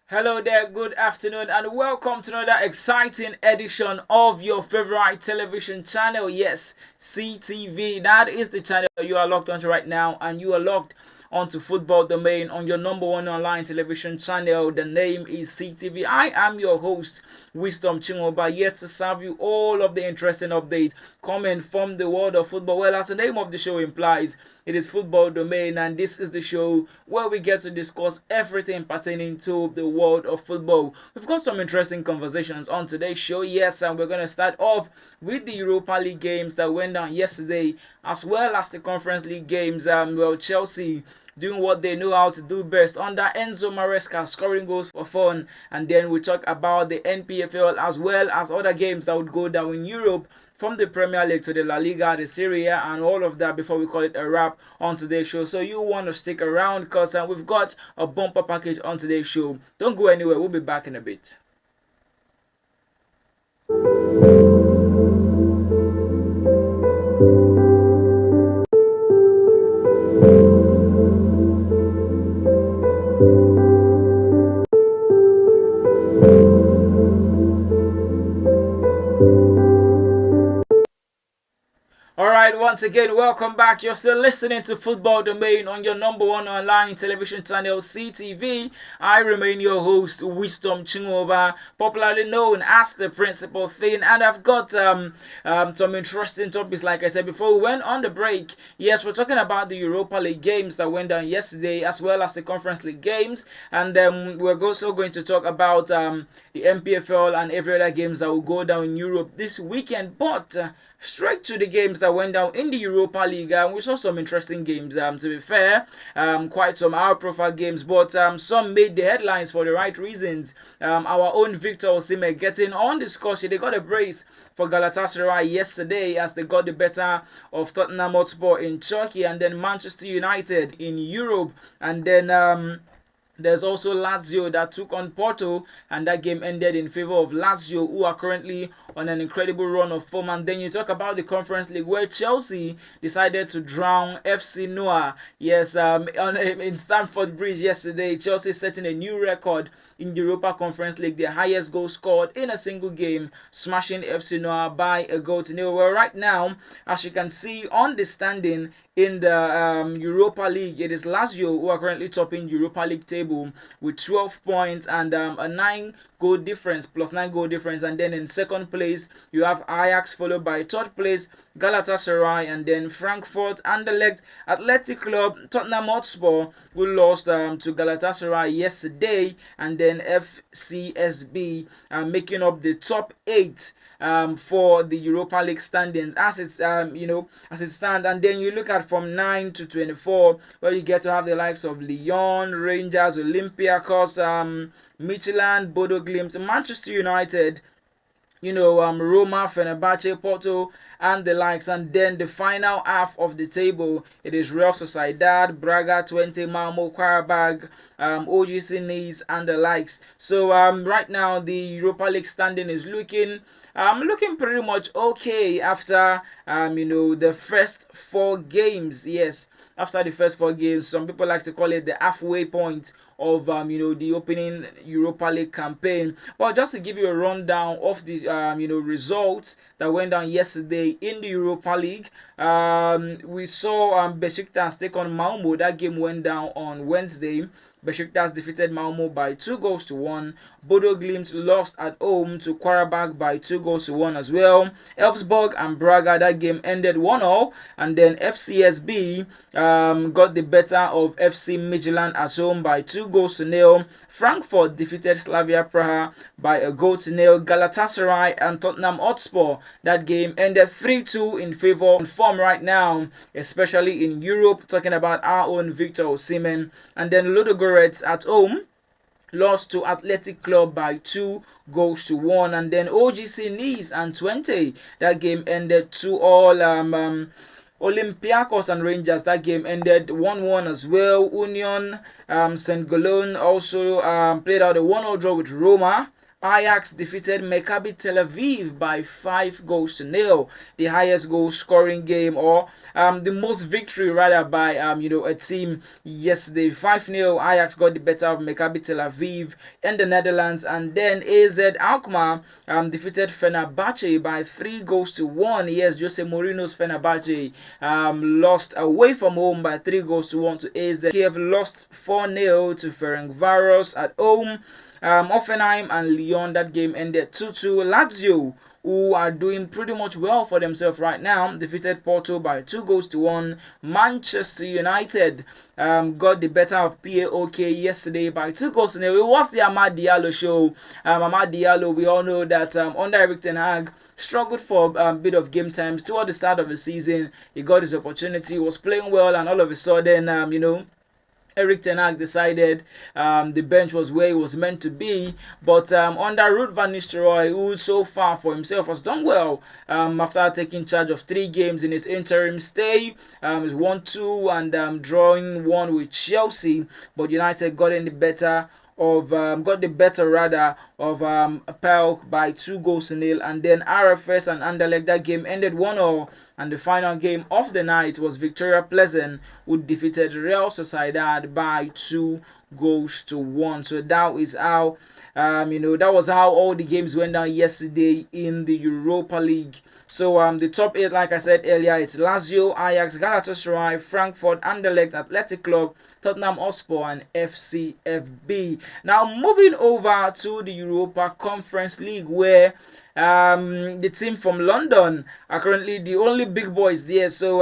Hello there, good afternoon, and welcome to another exciting edition of your favorite television channel. Yes, CTV. That is the channel you are locked onto right now, and you are locked onto Football Domain on your number one online television channel. The name is CTV. I am your host, Wisdom Chingoba, here to serve you all of the interesting updates coming from the world of football. Well, as the name of the show implies, it is Football Domain, and this is the show where we get to discuss everything pertaining to the world of football. We've got some interesting conversations on today's show, yes, and we're going to start off with the Europa League games that went down yesterday, as well as the Conference League games. Chelsea doing what they know how to do best under Enzo Maresca, scoring goals for fun, and then we talk about the NPFL as well as other games that would go down in Europe, from the Premier League to the La Liga, the Serie A, and all of that before we call it a wrap on today's show. So you want to stick around because we've got a bumper package on today's show. Don't go anywhere. We'll be back in a bit. Alright, once again, welcome back. You're still listening to Football Domain on your number one online television channel, CTV. I remain your host, Wisdom Chingoba, popularly known as the Principal Thing. And I've got some interesting topics, like I said before we went on the break. Yes, we're talking about the Europa League games that went down yesterday, as well as the Conference League games. And we're also going to talk about the MPFL and every other games that will go down in Europe this weekend. But straight to the games that went down in the Europa League. We saw some interesting games, to be fair. Quite some high-profile games, but some made the headlines for the right reasons. Our own Victor Osimhen getting on the score sheet. They got a brace for Galatasaray yesterday as they got the better of Tottenham Hotspur in Turkey, and then Manchester United in Europe, and then there's also Lazio that took on Porto, and that game ended in favor of Lazio, who are currently on an incredible run of form. And then you talk about the Conference League, where Chelsea decided to drown FC Noah. Yes, in Stamford Bridge yesterday, Chelsea setting a new record in the Europa Conference League, the highest goal scored in a single game, smashing FC Noah by a goal to nil. Well, right now, as you can see on the standing in the Europa League, it is Lazio who are currently topping Europa League table with 12 points and a 9-goal difference, plus 9-goal difference. And then in second place, you have Ajax, followed by third place, Galatasaray, and then Frankfurt, Anderlecht, Athletic Club, Tottenham Hotspur, who lost to Galatasaray yesterday, and then FCSB making up the top 8 for the Europa League standings as it's as it stands. And then you look at from 9 to 24, where you get to have the likes of Lyon, Rangers, Olympiacos, Midtjylland, Bodo Glimt, Manchester United, Roma, Fenerbahce, Porto, and the likes. And then the final half of the table, it is Real Sociedad, Braga, 20, Malmo, Qarabag, OGC Nice, and the likes. So right now the Europa League standing is looking pretty much okay after the first 4 games. Yes, after the first 4 games, some people like to call it the halfway point of the opening Europa League campaign. But just to give you a rundown of the results that went down yesterday in the Europa League, we saw Besiktas take on Malmo. That game went down on Wednesday. Besiktas defeated Malmo by 2-1. Bodo Glimt lost at home to Qarabag by 2-1 as well. Elfsborg and Braga, that game ended 1-0. And then FCSB got the better of FC Midtjylland at home by 2-0. Frankfurt defeated Slavia Praha by 1-0. Galatasaray and Tottenham Hotspur, that game ended 3-2 in favor of form right now, especially in Europe, talking about our own Victor Osimhen. And then Ludogorets at home lost to Athletic Club by 2-1. And then OGC Nice and 20, that game ended 2-all. Olympiacos and Rangers, that game ended 1-1 as well. Union St. Gallen also played out a 1-0 draw with Roma. Ajax defeated Maccabi Tel Aviv by 5 goals to 0, the highest goal scoring game, or the most victory rather, by a team yesterday. 5-0, Ajax got the better of Maccabi Tel Aviv in the Netherlands, and then AZ Alkmaar defeated Fenerbahce by 3 goals to 1. Yes, Jose Mourinho's Fenerbahce lost away from home by 3 goals to 1 to AZ. Kiev lost 4-0 to Ferencvaros at home. Offenheim and Lyon, that game ended 2-2. Lazio, who are doing pretty much well for themselves right now, defeated Porto by 2 goals to 1. Manchester United got the better of PAOK yesterday by 2 goals to 0. It was the Amad Diallo show. Amad Diallo, we all know that under Eric Ten Hag, struggled for a bit of game times toward the start of the season. He got his opportunity, was playing well, and all of a sudden, Eric Ten Hag decided the bench was where it was meant to be. But under Ruud van Nistelrooy, who so far for himself has done well after taking charge of 3 games in his interim stay, is 1-2 and drawing 1 with Chelsea. But United got the better of PAOK by 2 goals to 0, and then RFS and Anderlecht, that game ended 1-0. And the final game of the night was Victoria Pleasant, who defeated Real Sociedad by 2 goals to 1. So that is how that was how all the games went down yesterday in the Europa League. So the top 8, like I said earlier, it's Lazio, Ajax, Galatasaray, Frankfurt, Anderlecht, Athletic Club, Tottenham Hotspur, and FCFB. Now moving over to the Europa Conference League, where the team from London are currently the only big boys there. So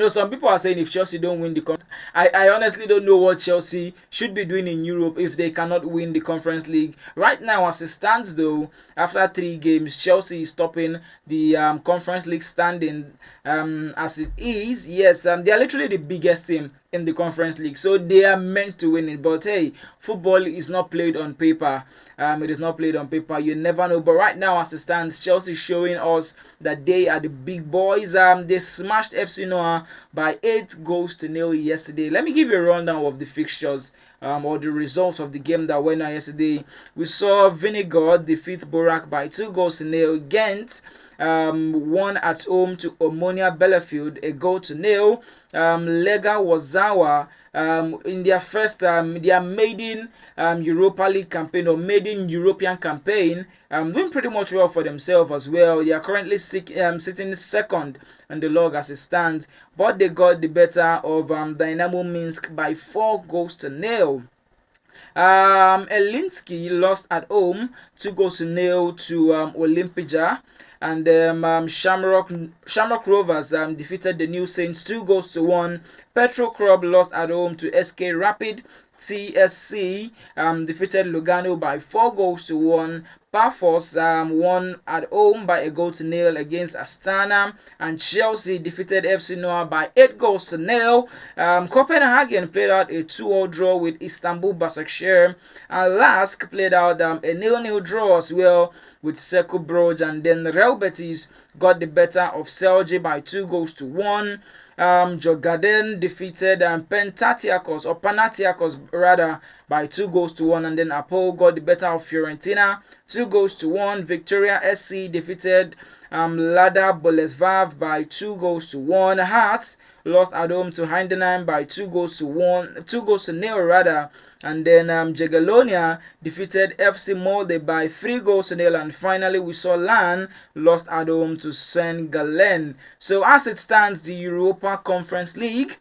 some people are saying if Chelsea don't win the conference, I honestly don't know what Chelsea should be doing in Europe if they cannot win the Conference League. Right now, as it stands though, after 3 games, Chelsea is topping the Conference League standing as it is. Yes, they are literally the biggest team in the Conference League, so they are meant to win it. But hey, football is not played on paper. It is not played on paper. You never know. But right now, as it stands, Chelsea is showing us that they are the big boys. They smashed FC Noah by 8 goals to 0 yesterday. Let me give you a rundown of the fixtures or the results of the game that went on yesterday. We saw Vinegar defeat Borac by 2 goals to 0. Ghent won at home to Omonia Bielefeld 1 goal to 0. Lega Wazawa in their first their maiden Europa League campaign, or maiden European campaign, doing pretty much well for themselves as well. They are currently sitting second on the log as it stands, but they got the better of Dynamo Minsk by 4 goals to 0. Elinski lost at home 2 goals to 0 to Olimpija. And Shamrock Rovers defeated the New Saints 2 goals to 1. Petro Club lost at home to SK Rapid. TSC defeated Lugano by 4 goals to 1. Pafos won at home by 1 goal to 0 against Astana, and Chelsea defeated FC Noah by 8 goals to 0. Copenhagen played out a 2-2 draw with Istanbul Başakşehir, and Lask played out a 0-0 draw as well with Cercle Brugge, and then Real Betis got the better of Celje by 2 goals to 1. Djurgården defeated Panathinaikos rather by 2 goals to 1, and then Apoel got the better of Fiorentina 2 goals to 1. Victoria SC defeated Lada Boleslav by 2 goals to 1. Hearts lost at home to Heidenheim by 2 goals to 0 rather. And then Jagiellonia defeated FC Molde by 3 goals to 0. And finally, we saw Lan lost at home to Saint Gallen. So as it stands, the Europa Conference League,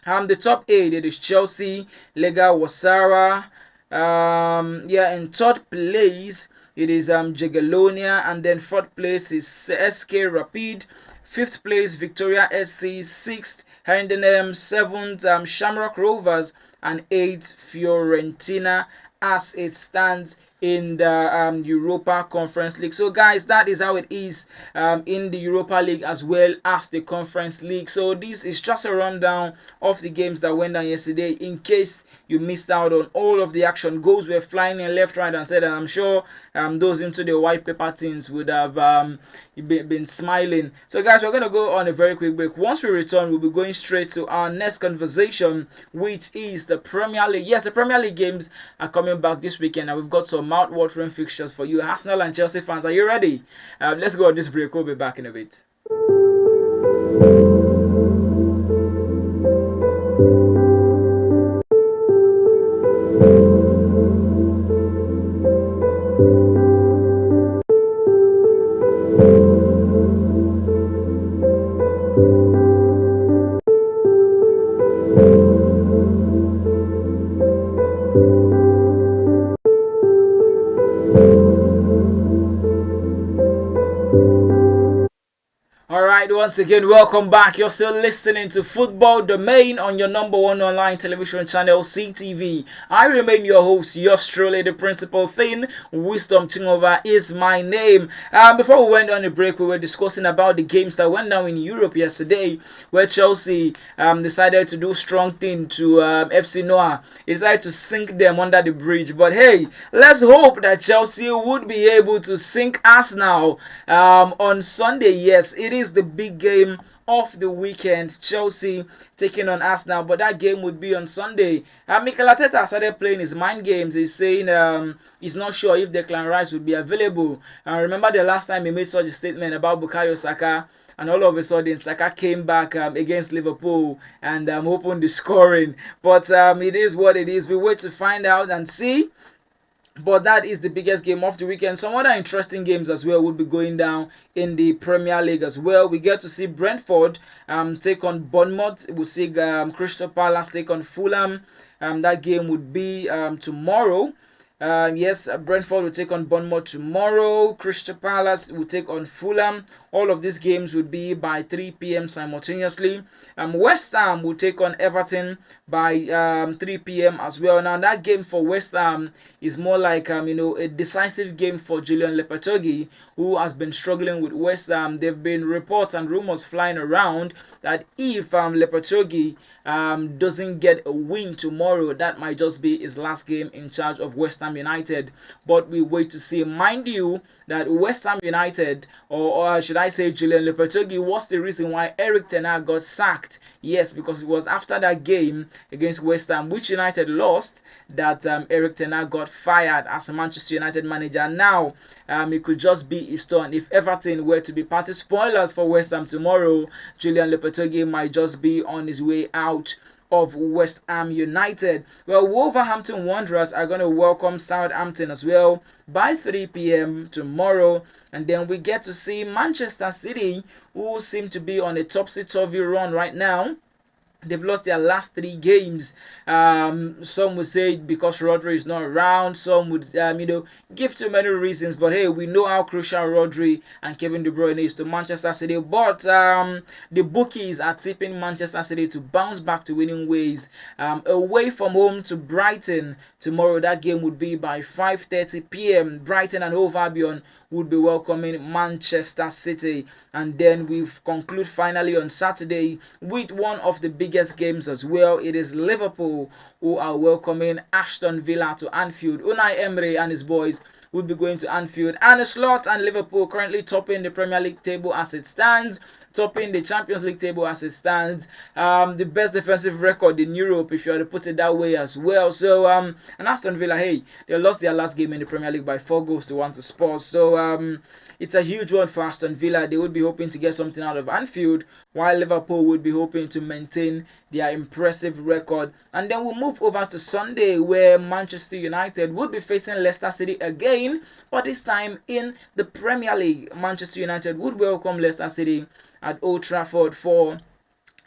the top 8, it is Chelsea, Lega Warszawa. In third place, it is Jagiellonia. And then fourth place is SK Rapid. Fifth place, Victoria SC. Sixth, Heidenheim. Seventh, Shamrock Rovers. And 8th, Fiorentina, as it stands in the Europa Conference League. So guys, that is how it is in the Europa League as well as the Conference League. So this is just a rundown of the games that went down yesterday, in case you missed out on all of the action. Goals were flying in left, right, and center. I'm sure those into the white paper teams would have been smiling. So, guys, we're going to go on a very quick break. Once we return, we'll be going straight to our next conversation, which is the Premier League. Yes, the Premier League games are coming back this weekend, and we've got some mouth-watering fixtures for you, Arsenal and Chelsea fans. Are you ready? Let's go on this break. We'll be back in a bit. Once again, welcome back. You're still listening to Football Domain on your number one online television channel, CTV. I remain your host, yours truly, the principal thing. Wisdom Chingova is my name. Before we went on the break, we were discussing about the games that went down in Europe yesterday, where Chelsea decided to do strong thing to FC Noah. He decided to sink them under the bridge. But hey, let's hope that Chelsea would be able to sink Arsenal on Sunday. Yes, it is the big game of the weekend, Chelsea taking on Arsenal, but that game would be on Sunday. Mikel Arteta started playing his mind games. He's saying he's not sure if Declan Rice would be available. Remember the last time he made such a statement about Bukayo Saka, and all of a sudden Saka came back against Liverpool and opened the scoring. But it is what it is. We wait to find out and see. But that is the biggest game of the weekend. Some other interesting games as well will be going down in the Premier League as well. We get to see Brentford take on Bournemouth. We'll see Crystal Palace take on Fulham. That game would be tomorrow. Yes, Brentford will take on Bournemouth tomorrow. Crystal Palace will take on Fulham. All of these games would be by 3 p.m. simultaneously. West Ham will take on Everton by 3 p.m. as well. Now, that game for West Ham is more like a decisive game for Julian Lopetegui, who has been struggling with West Ham. There have been reports and rumors flying around that if Lopetegui doesn't get a win tomorrow, that might just be his last game in charge of West Ham United. But we wait to see. Mind you, that West Ham United, or should I say Julian Lopetegui, was the reason why Eric Ten Hag got sacked. Yes, because it was after that game against West Ham, which United lost, that Eric Ten Hag got fired as a Manchester United manager. Now, it could just be his turn. If Everton were to be party spoilers for West Ham tomorrow, Julian Lopetegui might just be on his way out of West Ham United. Well, Wolverhampton Wanderers are going to welcome Southampton as well by 3 p.m. tomorrow. And then we get to see Manchester City, who seem to be on a topsy-turvy run right now. They've lost their last 3 games. Some would say because Rodri is not around. Some would, give too many reasons. But hey, we know how crucial Rodri and Kevin De Bruyne is to Manchester City. But the bookies are tipping Manchester City to bounce back to winning ways. Away from home to Brighton tomorrow. That game would be by 5:30 p.m. Brighton and Hove Albion would be welcoming Manchester City. And then we conclude finally on Saturday with one of the biggest games as well. It is Liverpool who are welcoming Aston Villa to Anfield. Unai Emery and his boys will be going to Anfield. Arne Slot and Liverpool currently topping the Premier League table as it stands, topping the Champions League table as it stands. The best defensive record in Europe, if you were to put it that way as well. So, and Aston Villa, hey, they lost their last game in the Premier League by 4-1 to Spurs. So, it's a huge one for Aston Villa. They would be hoping to get something out of Anfield, while Liverpool would be hoping to maintain their impressive record. And then we'll move over to Sunday, where Manchester United would be facing Leicester City again, but this time in the Premier League. Manchester United would welcome Leicester City at Old Trafford for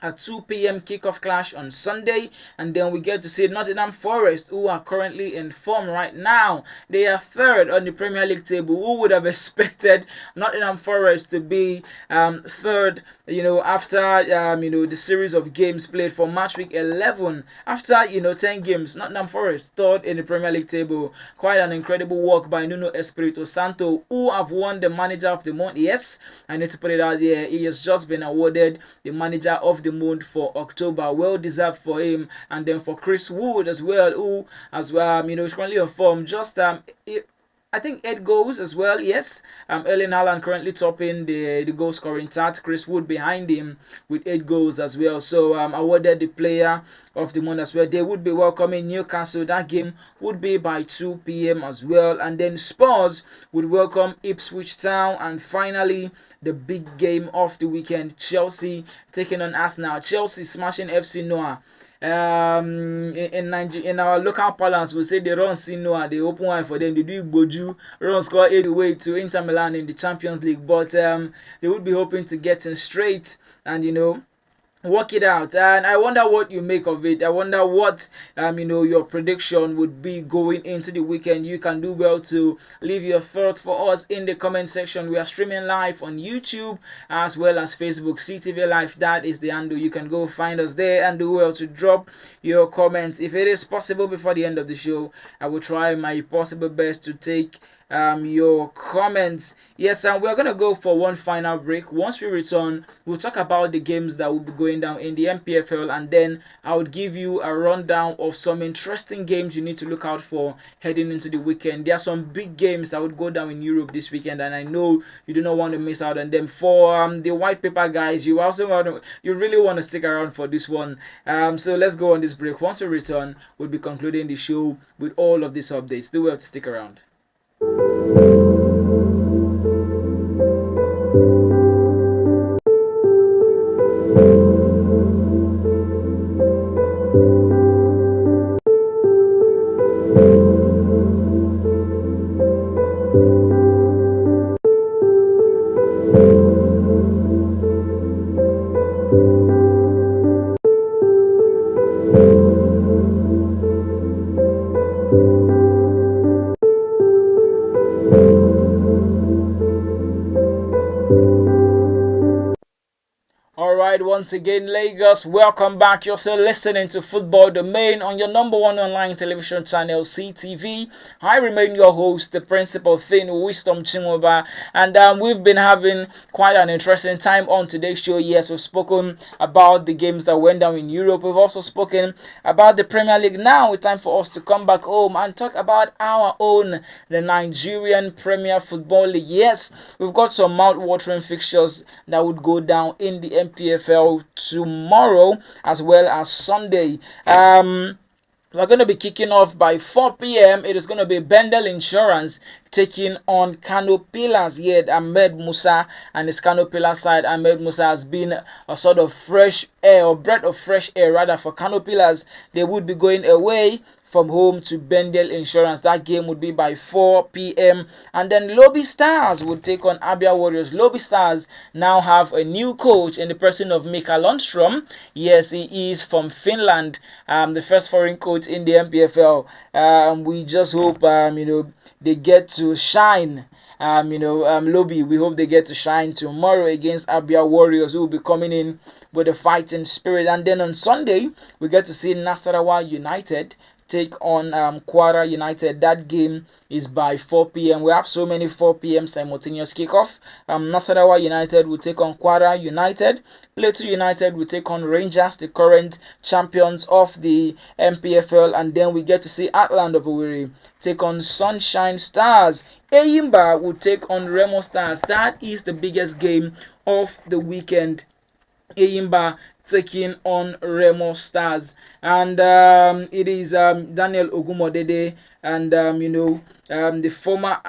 a 2 p.m. kickoff clash on Sunday. And then we get to see Nottingham Forest, who are currently in form right now. They are third on the Premier League table. Who would have expected Nottingham Forest to be third, after the series of games played for match week 11? After 10 games, Nottingham Forest third in the Premier League table. Quite an incredible work by Nuno Espirito Santo, who have won the Manager of the Month. Yes, I need to put it out there. He has just been awarded the Manager of the the month for October. Well deserved for him. And then for Chris Wood as well, who as well, is currently on form. Just I think 8 goals as well. Yes, Erling Haaland currently topping the goal scoring chart. Chris Wood behind him with 8 goals as well. So awarded the player of the month as well. They would be welcoming Newcastle. That game would be by 2 p.m. as well. And then Spurs would welcome Ipswich Town. And finally, the big game of the weekend, Chelsea taking on Arsenal. Chelsea smashing FC Noah. In our local parlance, we say they run Noah, they open wide for them, they do Boju, run score 8 away to Inter Milan in the Champions League, but they would be hoping to get in straight and work it out. And I wonder what you make of it. I wonder what your prediction would be going into the weekend. You can do well to leave your thoughts for us in the comment section. We are streaming live on YouTube as well as Facebook, CTV Live. That is the handle. You can go find us there and do well to drop your comments. If it is possible before the end of the show, I will try my possible best to take your comments. Yes, and we're gonna go for one final break. Once we return, we'll talk about the games that will be going down in the MPFL, and then I would give you a rundown of some interesting games you need to look out for heading into the weekend. There are some big games that would go down in Europe this weekend, and I know you do not want to miss out on them. For the white paper guys, you really want to stick around for this one. So let's go on this break. Once we return, we'll be concluding the show with all of these updates. Do well to stick around. Once again, Lagos, welcome back. You're still listening to Football Domain on your number one online television channel, CTV. I remain your host, the principal thing, Wisdom Chinwoba, and we've been having quite an interesting time on today's show. Yes, we've spoken about the games that went down in Europe. We've also spoken about the Premier League. Now it's time for us to come back home and talk about our own, the Nigerian Premier Football League. Yes, we've got some mouth-watering fixtures that would go down in the MPFL tomorrow as well as Sunday. We're going to be kicking off by 4 p.m. It is going to be Bendel Insurance taking on Kano Pillars. Yet Ahmed Musa and his Kano Pillars side. Ahmed Musa has been a sort of fresh air, or breath of fresh air rather, for Kano Pillars. They would be going away from home to Bendel Insurance. That game would be by 4 p.m. And then Lobby Stars would take on Abia Warriors. Lobby Stars now have a new coach in the person of Mikael Lundstrom. Yes, he is from Finland, the first foreign coach in the MPFL. We just hope they get to shine. Lobby, we hope they get to shine tomorrow against Abia Warriors, who will be coming in with a fighting spirit. And then on Sunday, we get to see Nasarawa United take on Kwara United. That game is by 4 p.m. We have so many 4 p.m. simultaneous kickoff. Nasarawa United will take on Kwara United. Plateau United will take on Rangers, the current champions of the MPFL. And then we get to see Atland of Owerri take on Sunshine Stars. Eyimba will take on Remo Stars. That is the biggest game of the weekend. Eyimba taking on Remo Stars, and it is Daniel Ogumodede and the former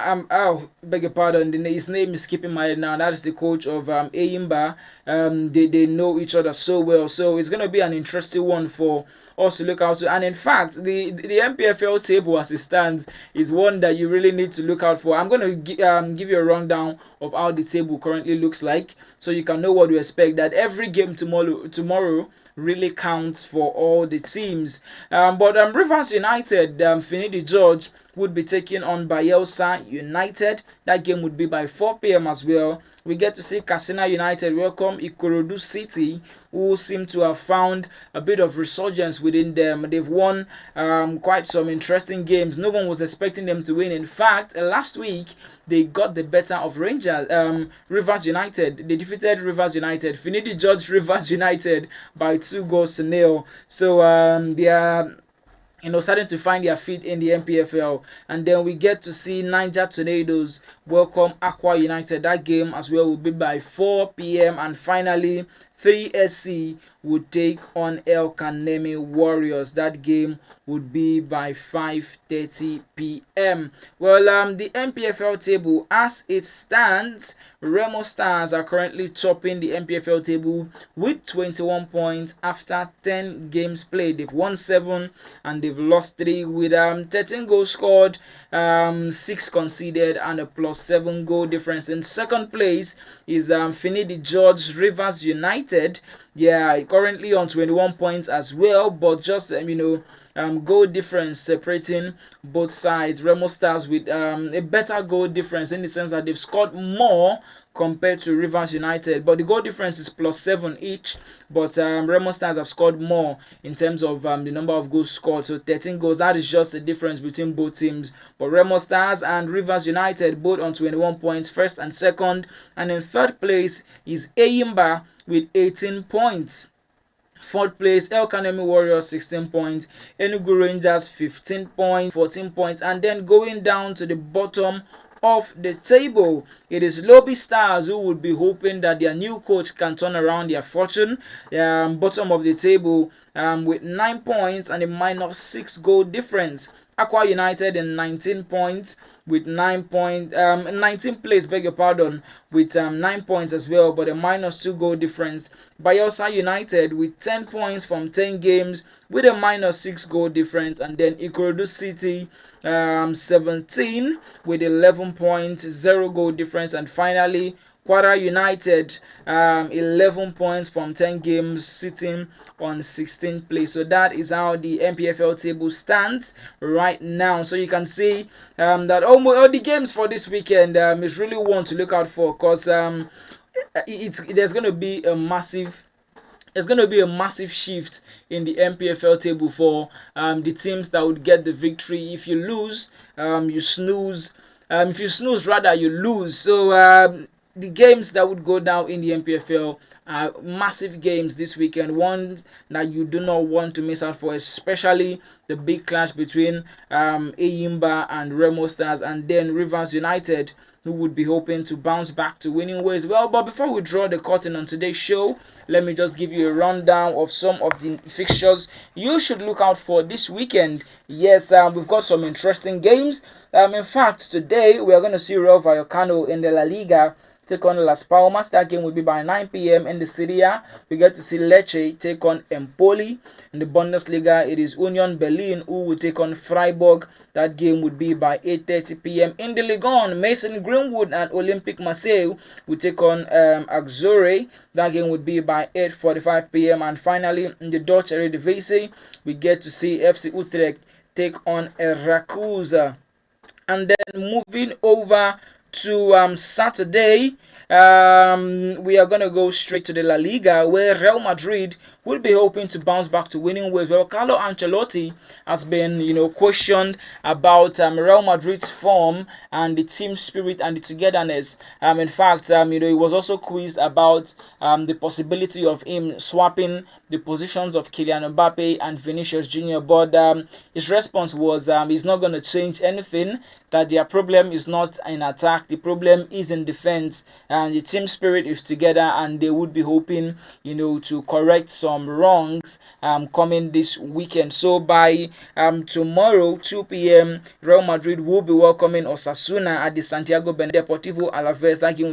beg your pardon, his name is skipping my head now. That is the coach of Eyimba. They know each other so well, so it's going to be an interesting one for us to look out to. And in fact, the MPFL table as it stands is one that you really need to look out for. I'm going to give you a rundown of how the table currently looks like, so you can know what to expect. That every game tomorrow really counts for all the teams. But Rivers United, Finidi George would be taking on Bayelsa United. That game would be by 4 p.m. as well. we get to see Katsina United welcome Ikorodu City, who seem to have found a bit of resurgence within them. They've won quite some interesting games. No one was expecting them to win. In fact, last week they got the better of Rivers United. They defeated Rivers United. Finidi judged Rivers United by 2-0. So they are starting to find their feet in the MPFL. And then we get to see Niger Tornadoes welcome Aqua United. That game as well will be by 4 p.m. And finally, 3SC would take on El Kaneme Warriors. That game would be by 5:30 p.m. Well, the MPFL table as it stands, Remo Stars are currently topping the MPFL table with 21 points after 10 games played. They've won 7 and they've lost 3 with 13 goals scored, 6 conceded and a +7 goal difference. In second place is Finidi George Rivers United. Yeah, currently on 21 points as well, but just goal difference separating both sides. Remo Stars with a better goal difference in the sense that they've scored more compared to Rivers United, but the goal difference is +7 each. But Remo Stars have scored more in terms of the number of goals scored, so 13 goals. That is just the difference between both teams. But Remo Stars and Rivers United both on 21 points, first and second. And in third place is Eyimba with 18 points. Fourth place, El Kaneme Warriors 16 points, Enugu Rangers 15 points, 14 points, and then going down to the bottom of the table, it is Lobby Stars who would be hoping that their new coach can turn around their fortune. Bottom of the table with 9 points and a -6 goal difference. Aqua United in 19 points with 9 points, 19th place, beg your pardon, with 9 points as well, but a -2 goal difference. Bayelsa United with 10 points from 10 games with a -6 goal difference, and then Ikorodu City 17 with 11 points, 0 goal difference, and finally Kwara United 11 points from 10 games, sitting on 16th place. So that is how the MPFL table stands right now. So you can see that almost all the games for this weekend is really one to look out for, because there's going to be a massive shift in the MPFL table for the teams that would get the victory. If you lose, you snooze. If you snooze, rather, you lose. So the games that would go down in the MPFL are massive games this weekend, ones that you do not want to miss out for, especially the big clash between Eyimba and Remo Stars, and then Rivers United, who would be hoping to bounce back to winning ways. Well, but before we draw the curtain on today's show, let me just give you a rundown of some of the fixtures you should look out for this weekend. Yes, we've got some interesting games. In fact, today we are going to see Real Vallecano in the La Liga take on Las Palmas. That game will be by 9 p.m. in the Serie A. We get to see Lecce take on Empoli. In the Bundesliga, it is Union Berlin who will take on Freiburg. That game would be by 8:30 p.m. In the Ligue 1, Mason Greenwood and Olympique Marseille will take on Auxerre. That game would be by 8:45 p.m. And finally, in the Dutch Eredivisie, we get to see FC Utrecht take on Rakuza. And then moving over to Saturday, we are going to go straight to the La Liga, where Real Madrid will be hoping to bounce back to winning ways. Well, Carlo Ancelotti has been, questioned about Real Madrid's form and the team spirit and the togetherness. In fact, he was also quizzed about the possibility of him swapping the positions of Kylian Mbappe and Vinicius Jr. But his response was he's not going to change anything, that their problem is not in attack, the problem is in defense, and the team spirit is together, and they would be hoping, to correct some wrongs coming this weekend. So by tomorrow, 2 p.m., Real Madrid will be welcoming Osasuna at the Santiago Bernabéu Deportivo Alaves. That game